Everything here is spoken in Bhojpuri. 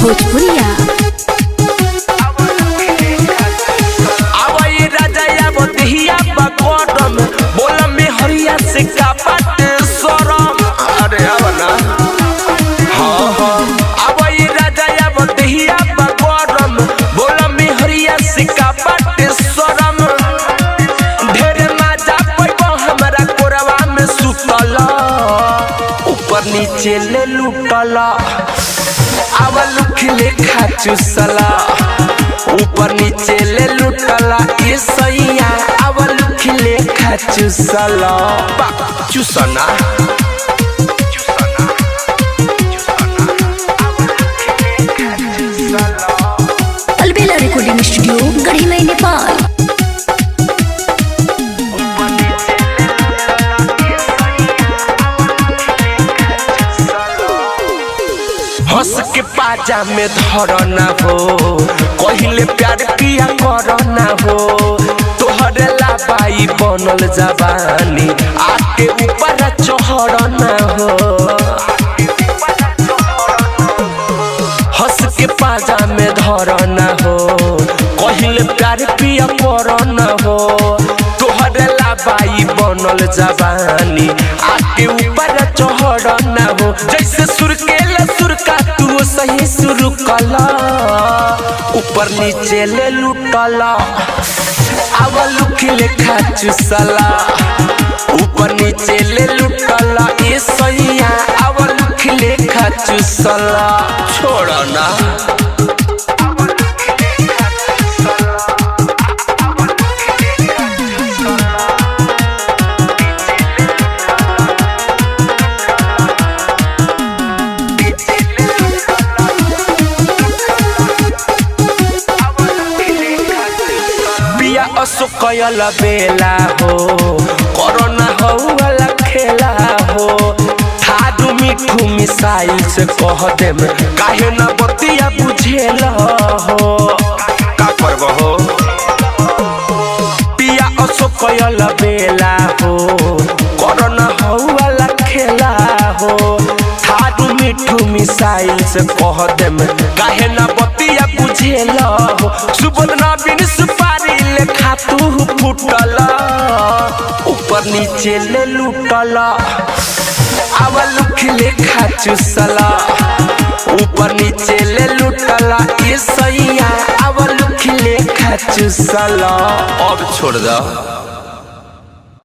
भोजपुरिया। आवई राजा बतिया बकरम बोला में हरिया से का बात शरम। अरे आवना हाँ हाँ आवई राजा बतिया बकरम बोला में हरिया से का बात शरम। ढेर मजा पैबो हमरा कोरवा में सुतल ऊपर नीचे ले लुटल आवल खिले खाचुसला ऊपर नीचे ले लुटला ये सैया आवल खिले खाचुसला चुसना अलबेला रिकॉर्डिंग स्टूडियो गढ़ी में नेपाल। हंस के पाजा में धरना हो कहिले प्यार पिया करना हो तोहरे लाबाई बनल जवानी आके ऊपर चढ़ना हो। हंस के पाजा में धरना हो कहिले प्यार पिया करना हो तोहरे लाबाई बनल जवानी आके ऊपर चढ़ना हो। जैसे सुर के सुर का तू सही शुरू कला ऊपर नीचे ले लुटला आवल खिले खाचुसला ऊपर नीचे ले लुटला ये सैया आवल खिले खाचुसला छोड़ना। असुकयल बेला हो कोरोना हो वाला खेला हो थादू मिठू मिसाइल से कह देम काहे ना बतिया बुझेला हो का करब हो पिया असुकयल बेला हो कोरोना हो वाला खेला हो थादू मिठू मिसाइल से कह देम काहे ना बतिया बुझेला हो। सुबोध ना बिन सुपारी ले खातू फुटल ऊपर नीचे ले लुटल आवल खिले खाचुसला ऊपर नीचे ले लुटल ये सैया आवल खिले खाचुसला। अब छोड़ दो।